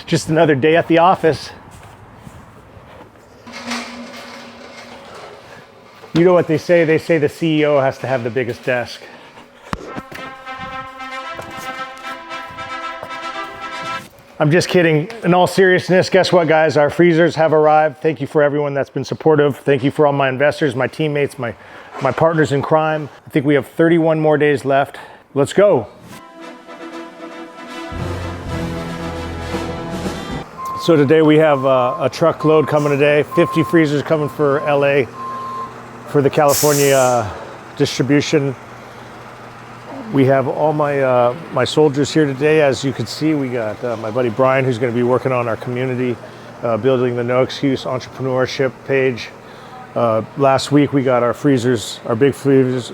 Just another day at the office. You know what they say? They say the CEO has to have the biggest desk. I'm just kidding. In all seriousness, guess what, guys? Our freezers have arrived. Thank you for everyone that's been supportive. Thank you for all my investors, my teammates, my partners in crime. I think we have 31 more days left. Let's go. So today we have a truckload coming today. 50 freezers coming for LA for the California distribution. We have all my soldiers here today. As you can see, we got my buddy Brian, who's going to be working on our community, building the No Excuse entrepreneurship page. Last week we got our freezers, our big freezers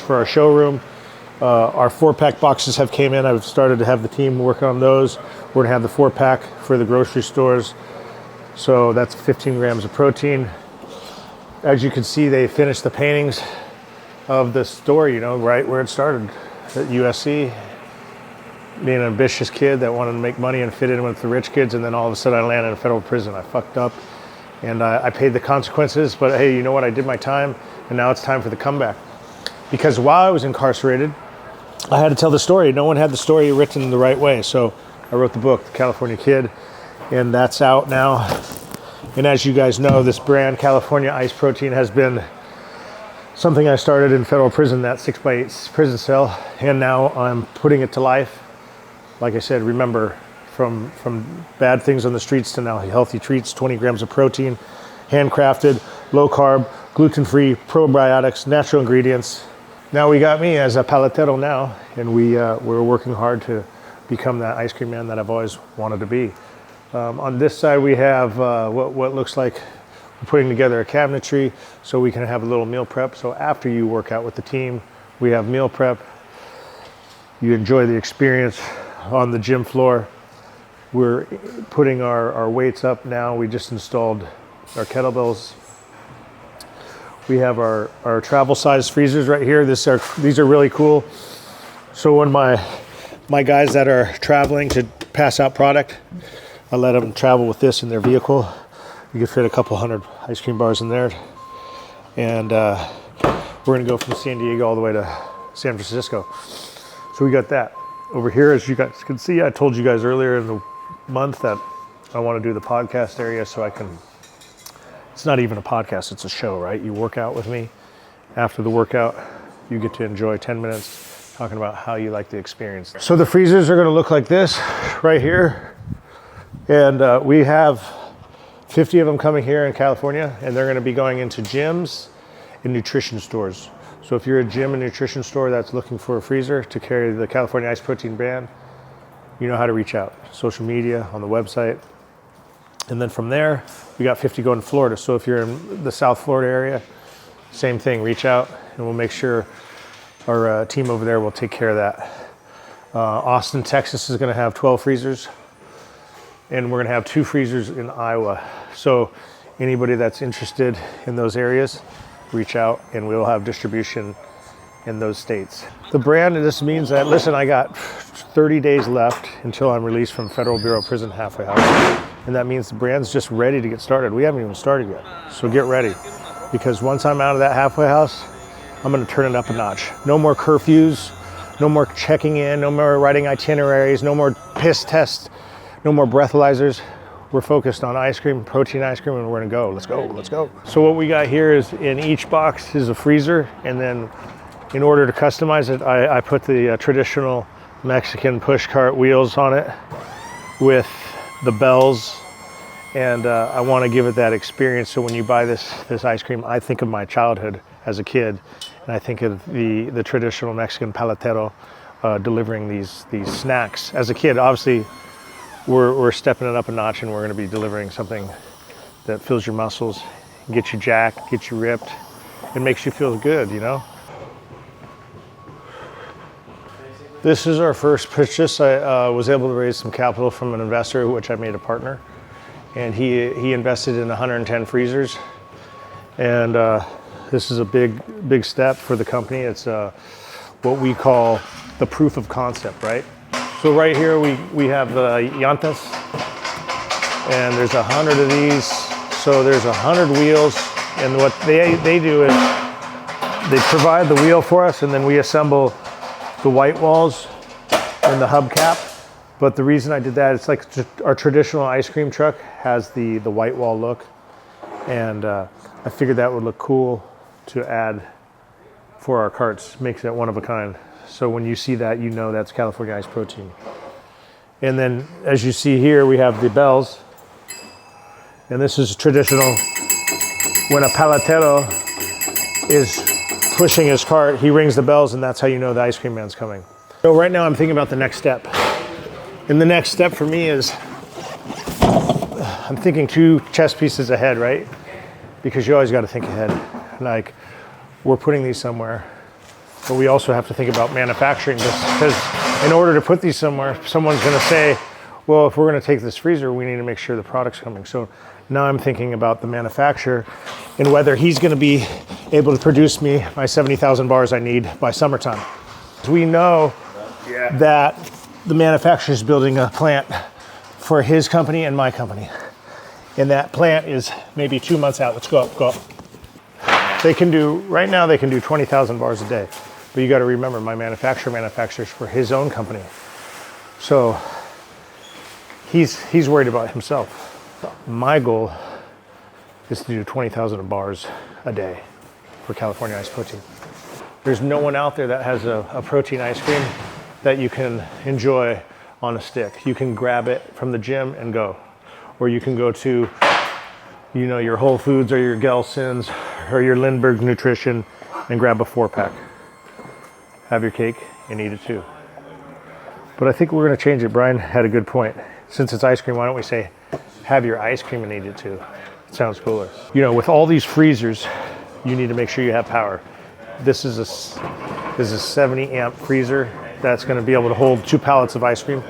for our showroom. Our 4-pack boxes have came in. I've started to have the team work on those. We're gonna have the 4-pack for the grocery stores. So that's 15 grams of protein. As you can see, they finished the paintings of the store, you know, right where it started at USC. Being an ambitious kid that wanted to make money and fit in with the rich kids, and then all of a sudden I landed in federal prison. I fucked up, and I paid the consequences, but hey, you know what? I did my time, and now it's time for the comeback. Because while I was incarcerated, I had to tell the story. No one had the story written the right way, so I wrote the book, The California Kid, and that's out now. And as you guys know, this brand, California Ice Protein, has been something I started in federal prison, that 6x8 prison cell, and now I'm putting it to life. Like I said, remember, from bad things on the streets to now healthy treats, 20 grams of protein, handcrafted, low carb, gluten-free, probiotics, natural ingredients. Now we got me as a paletero now, and we're working hard to become that ice cream man that I've always wanted to be. On this side we have what looks like we're putting together a cabinetry so we can have a little meal prep. So after you work out with the team, we have meal prep. You enjoy the experience on the gym floor. We're putting our weights up now. We just installed our kettlebells. We have our travel size freezers right here. These are really cool. So when my guys that are traveling to pass out product, I let them travel with this in their vehicle. You can fit a couple hundred ice cream bars in there. And we're gonna go from San Diego all the way to San Francisco. So we got that. Over here, as you guys can see, I told you guys earlier in the month that I wanna do the podcast area so I can, it's not even a podcast, it's a show, right? You work out with me. After the workout, you get to enjoy 10 minutes talking about how you like the experience. So the freezers are gonna look like this right here. And we have 50 of them coming here in California, and they're gonna be going into gyms and nutrition stores. So if you're a gym and nutrition store that's looking for a freezer to carry the California Ice Protein brand, you know how to reach out. Social media, on the website. And then from there, we got 50 going to Florida. So if you're in the South Florida area, same thing, reach out and we'll make sure our team over there will take care of that. Austin, Texas is gonna have 12 freezers. And we're gonna have 2 freezers in Iowa. So anybody that's interested in those areas, reach out and we'll have distribution in those states. The brand, this means that, listen, I got 30 days left until I'm released from Federal Bureau of Prison halfway house. And that means the brand's just ready to get started. We haven't even started yet. So get ready. Because once I'm out of that halfway house, I'm gonna turn it up a notch. No more curfews, no more checking in, no more writing itineraries, no more piss tests, no more breathalyzers. We're focused on ice cream, protein ice cream, and we're gonna go. Let's go, let's go. So what we got here is, in each box is a freezer, and then in order to customize it, I put the traditional Mexican push cart wheels on it with the bells, and I wanna give it that experience. So when you buy this ice cream, I think of my childhood as a kid, and I think of the traditional Mexican paletero delivering these snacks. As a kid, obviously, we're stepping it up a notch, and we're gonna be delivering something that fills your muscles, gets you jacked, gets you ripped, and makes you feel good, you know? This is our first purchase. I was able to raise some capital from an investor, which I made a partner, and he invested in 110 freezers. And this is a big step for the company. It's what we call the proof of concept, right? So right here we have the llantas, and there's 100 of these. So there's 100 wheels, and what they do is they provide the wheel for us, and then we assemble the white walls and the hubcap. But the reason I did that, it's like our traditional ice cream truck has the white wall look, and I figured that would look cool to add for our carts, makes it one of a kind. So when you see that, you know that's California Ice Protein. And then as you see here, we have the bells. And this is traditional. When a paletero is pushing his cart, he rings the bells, and that's how you know the ice cream man's coming. So right now I'm thinking about the next step. And the next step for me is, I'm thinking 2 chess pieces ahead, right? Because you always got to think ahead. Like, we're putting these somewhere, but we also have to think about manufacturing this, because in order to put these somewhere, someone's going to say, well, if we're going to take this freezer, we need to make sure the product's coming. So now I'm thinking about the manufacturer and whether he's going to be able to produce me my 70,000 bars I need by summertime. We know that the manufacturer is building a plant for his company and my company. And that plant is maybe 2 months out. Let's go up, go up. They can do, right now they can do 20,000 bars a day. But you got to remember, my manufacturer manufactures for his own company. So he's worried about himself. My goal is to do 20,000 bars a day for California Ice Protein. There's no one out there that has a protein ice cream that you can enjoy on a stick. You can grab it from the gym and go. Or you can go to, you know, your Whole Foods or your Gelson's or your Lindbergh Nutrition and grab a 4-pack. Have your cake and eat it too. But I think we're going to change it. Brian had a good point. Since it's ice cream, why don't we say, have your ice cream and eat it too? It sounds cooler. You know, with all these freezers, you need to make sure you have power. This is a 70 amp freezer that's going to be able to hold 2 pallets of ice cream.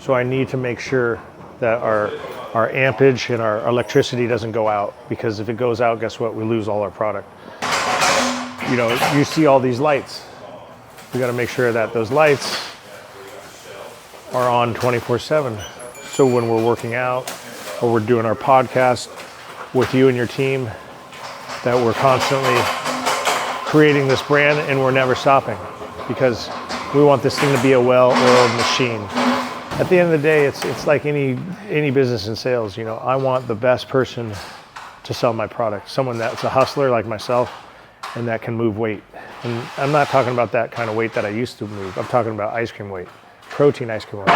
So I need to make sure that our ampage and our electricity doesn't go out, because if it goes out, guess what? We lose all our product. You know, you see all these lights. We got to make sure that those lights are on 24/7. So when we're working out or we're doing our podcast with you and your team, that we're constantly creating this brand and we're never stopping, because we want this thing to be a well-oiled machine. At the end of the day, it's like any business in sales. You know, I want the best person to sell my product, someone that's a hustler like myself and that can move weight. And I'm not talking about that kind of weight that I used to move. I'm talking about ice cream weight, protein ice cream weight.